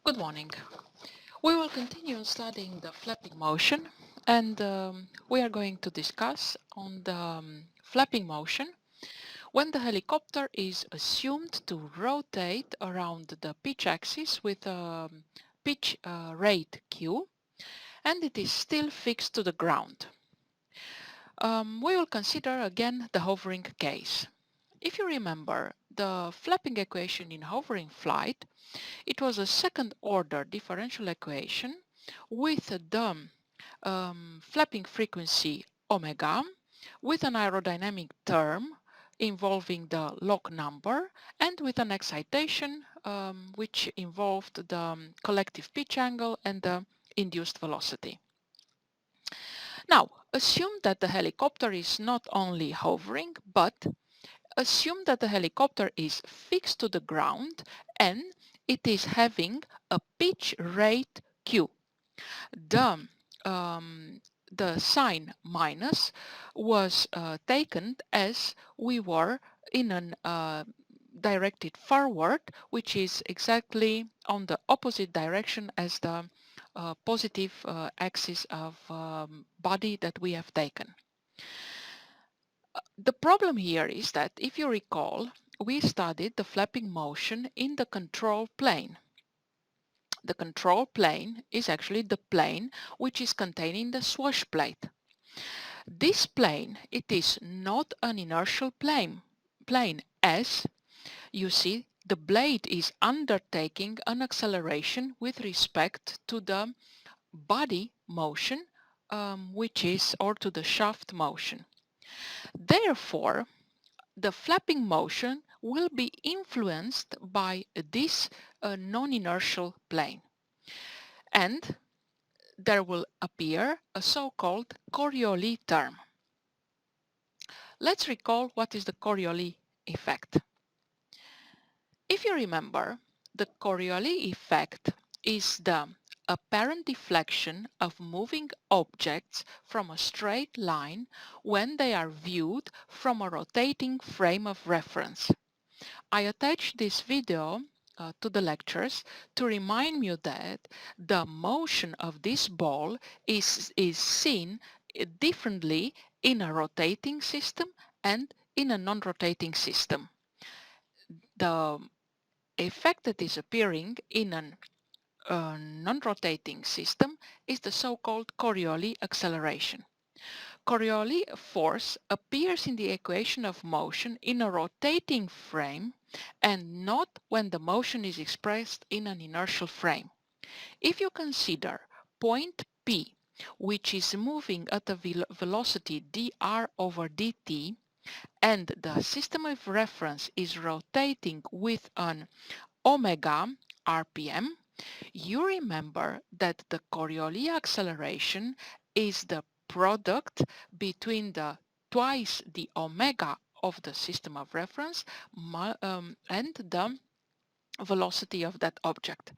Good morning. We will continue studying the flapping motion and we are going to discuss on the flapping motion when the helicopter is assumed to rotate around the pitch axis with a pitch rate q and it is still fixed to the ground. We will consider again the hovering case. If you remember the flapping equation in hovering flight, it was a second order differential equation with the flapping frequency omega with an aerodynamic term involving the log number and with an excitation which involved the collective pitch angle and the induced velocity. Now, assume that the helicopter is not only hovering, but assume that the helicopter is fixed to the ground and it is having a pitch rate q. The, the sign minus was taken as we were in an directed forward, which is exactly on the opposite direction as the positive axis of body that we have taken. The problem here is that if you recall, we studied the flapping motion in the control plane. The control plane is actually the plane which is containing the swash plate. This plane, it is not an inertial plane as you see the blade is undertaking an acceleration with respect to the body motion which is or to the shaft motion. Therefore, the flapping motion will be influenced by this non-inertial plane and there will appear a so-called Coriolis term. Let's recall what is the Coriolis effect. If you remember, the Coriolis effect is the apparent deflection of moving objects from a straight line when they are viewed from a rotating frame of reference. I attached this video to the lectures to remind you that the motion of this ball is seen differently in a rotating system and in a non-rotating system. The effect that is appearing in a non-rotating system is the so-called Coriolis acceleration. Coriolis force appears in the equation of motion in a rotating frame and not when the motion is expressed in an inertial frame. If you consider point P, which is moving at a velocity dr over dt, and the system of reference is rotating with an omega rpm, you remember that the Coriolis acceleration is the product between the twice the omega of the system of reference and the velocity of that object.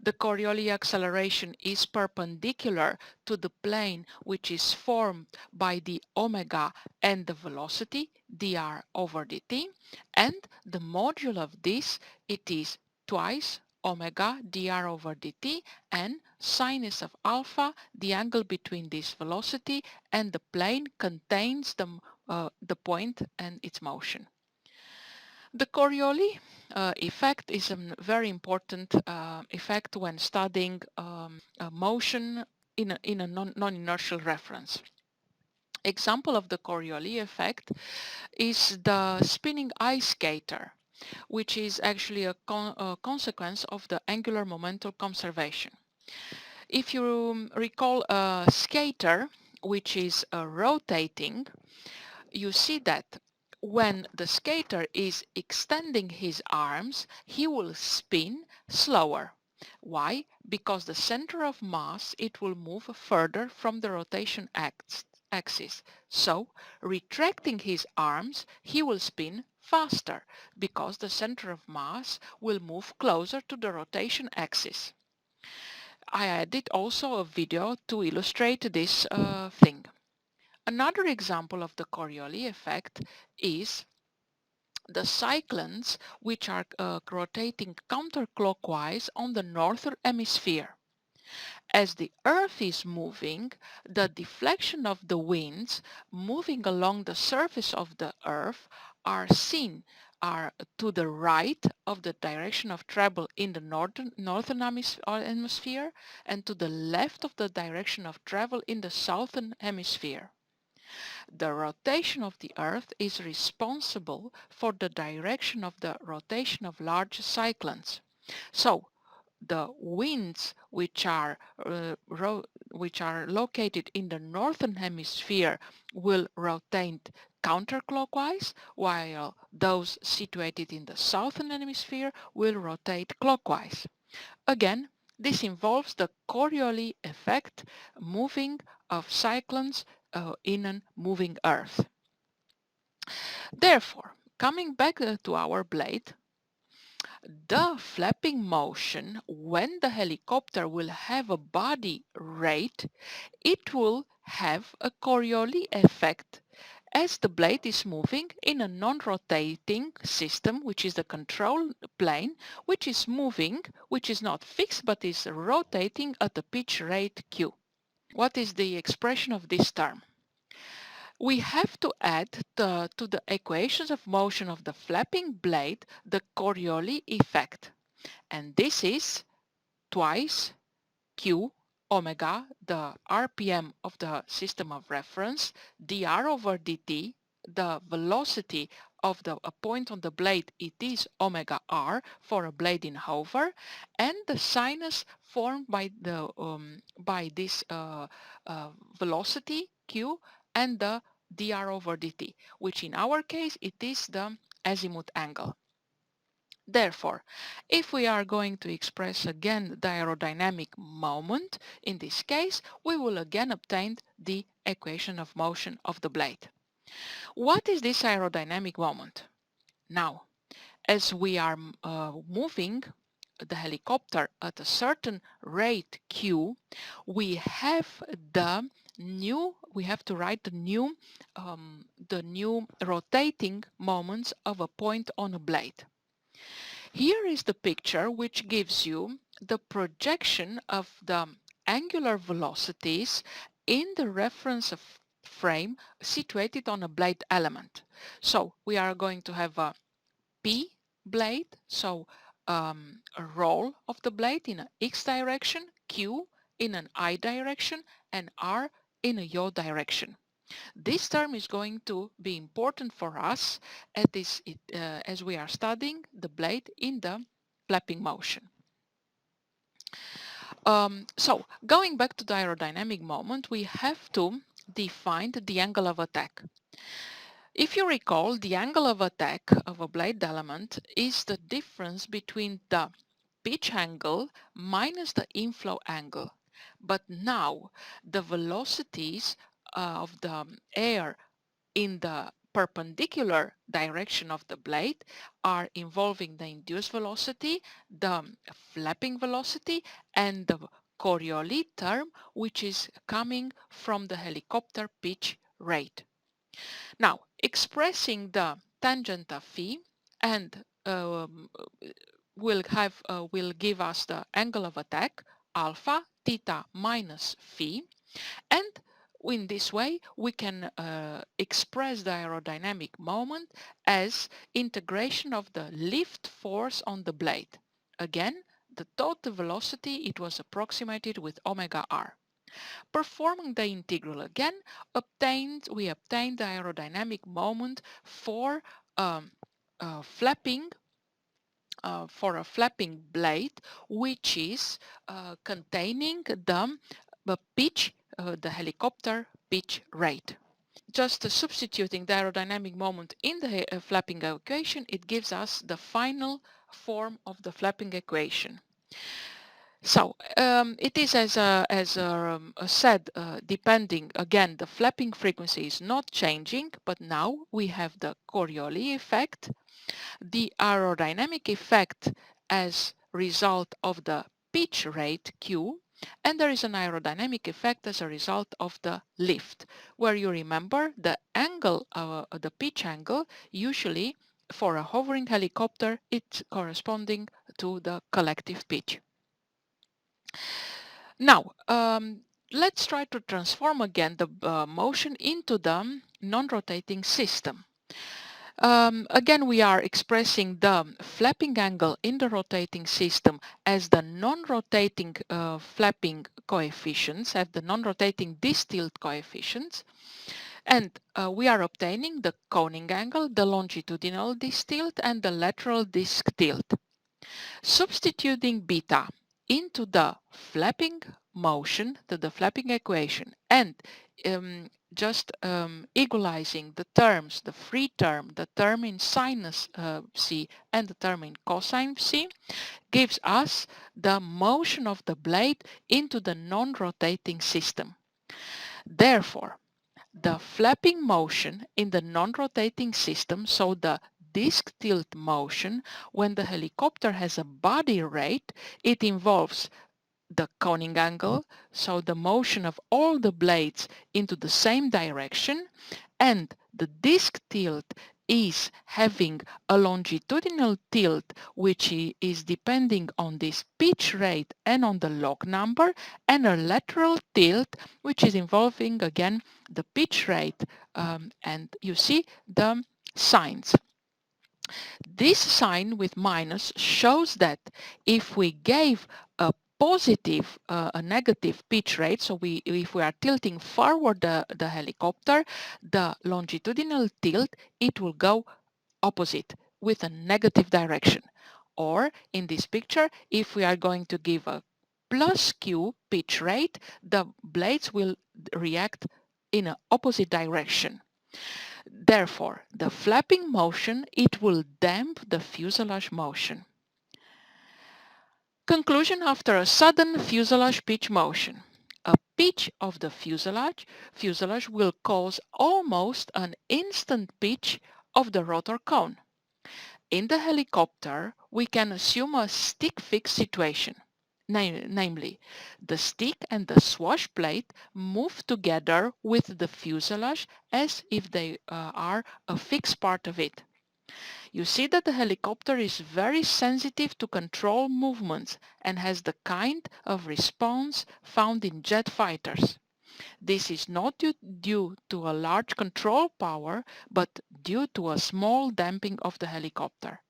The Coriolis acceleration is perpendicular to the plane which is formed by the omega and the velocity dr over dt, and the module of this, it is twice omega dr over dt and sinus of alpha, the angle between this velocity and the plane contains the point and its motion. The Coriolis effect is a very important effect when studying motion in a non-inertial reference. Example of the Coriolis effect is the spinning ice skater, which is actually a consequence of the angular momentum conservation. If you recall a skater which is rotating, you see that when the skater is extending his arms, he will spin slower. Why? Because the center of mass, it will move further from the rotation axis. So, retracting his arms, he will spin faster because the center of mass will move closer to the rotation axis. I added also a video to illustrate this thing. Another example of the Coriolis effect is the cyclones which are rotating counterclockwise on the northern hemisphere. As the Earth is moving, the deflection of the winds moving along the surface of the Earth are to the right of the direction of travel in the northern hemisphere and to the left of the direction of travel in the southern hemisphere. The rotation of the Earth is responsible for the direction of the rotation of large cyclones. So the winds which are located in the northern hemisphere will rotate counterclockwise, while those situated in the southern hemisphere will rotate clockwise. Again, this involves the Coriolis effect, moving of cyclones in a moving Earth. Therefore, coming back to our blade, the flapping motion, when the helicopter will have a body rate, it will have a Coriolis effect as the blade is moving in a non-rotating system, which is the control plane, which is moving, which is not fixed but is rotating at a pitch rate q. What is the expression of this term? We have to add to the equations of motion of the flapping blade the Coriolis effect, and this is twice q omega, the RPM of the system of reference, dr over dt, the velocity of a point on the blade, it is omega r for a blade in hover, and the sinus formed by this velocity q and the dr over dt, which in our case it is the azimuth angle. Therefore, if we are going to express again the aerodynamic moment, in this case, we will again obtain the equation of motion of the blade. What is this aerodynamic moment? Now, as we are moving the helicopter at a certain rate q, we have to write the new rotating moments of a point on a blade. Here is the picture which gives you the projection of the angular velocities in the reference frame situated on a blade element. So we are going to have a P blade, so a roll of the blade in an X direction, Q in an I direction, and R in a yaw direction. This term is going to be important for us as we are studying the blade in the flapping motion. So going back to the aerodynamic moment, we have to define the angle of attack. If you recall, the angle of attack of a blade element is the difference between the pitch angle minus the inflow angle. But now the velocities of the air in the perpendicular direction of the blade are involving the induced velocity, the flapping velocity, and the Coriolis term, which is coming from the helicopter pitch rate. Now, expressing the tangent of phi and will give us the angle of attack alpha theta minus phi, and in this way we can express the aerodynamic moment as integration of the lift force on the blade. Again, the total velocity, it was approximated with omega r. Performing the integral again, we obtained the aerodynamic moment for flapping for a flapping blade, which is containing the pitch, the helicopter pitch rate. Just substituting the aerodynamic moment in the flapping equation, it gives us the final form of the flapping equation. So it is as said, depending, again, the flapping frequency is not changing, but now we have the Coriolis effect, the aerodynamic effect as result of the pitch rate Q, and there is an aerodynamic effect as a result of the lift, where you remember the angle, the pitch angle usually for a hovering helicopter, it's corresponding to the collective pitch. Now, let's try to transform again the motion into the non-rotating system. Again, we are expressing the flapping angle in the rotating system as the non-rotating flapping coefficients, as the non-rotating disk tilt coefficients. And we are obtaining the coning angle, the longitudinal disk tilt, and the lateral disk tilt. Substituting beta into the flapping motion, to the flapping equation, and just equalizing the terms, the free term, the term in sinus C and the term in cosine C, gives us the motion of the blade into the non-rotating system. Therefore, the flapping motion in the non-rotating system, so the disk tilt motion, when the helicopter has a body rate, it involves the coning angle, so the motion of all the blades into the same direction, and the disk tilt is having a longitudinal tilt which is depending on this pitch rate and on the log number, and a lateral tilt which is involving again the pitch rate, and you see the signs. This sign with minus shows that if we gave a positive, a negative pitch rate, so if we are tilting forward the helicopter, the longitudinal tilt, it will go opposite with a negative direction. Or in this picture, if we are going to give a plus Q pitch rate, the blades will react in an opposite direction. Therefore, the flapping motion, it will damp the fuselage motion. Conclusion after a sudden fuselage pitch motion. A pitch of the fuselage will cause almost an instant pitch of the rotor cone. In the helicopter, we can assume a stick-fix situation. Namely, the stick and the swash plate move together with the fuselage as if they are a fixed part of it. You see that the helicopter is very sensitive to control movements and has the kind of response found in jet fighters. This is not due to a large control power, but due to a small damping of the helicopter.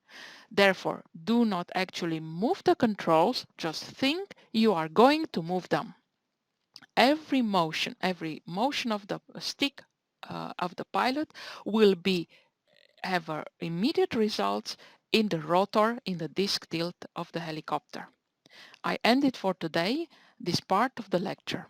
Therefore, do not actually move the controls, just think you are going to move them. Every motion of the stick of the pilot will have immediate results in the rotor, in the disk tilt of the helicopter. I end it for today, this part of the lecture.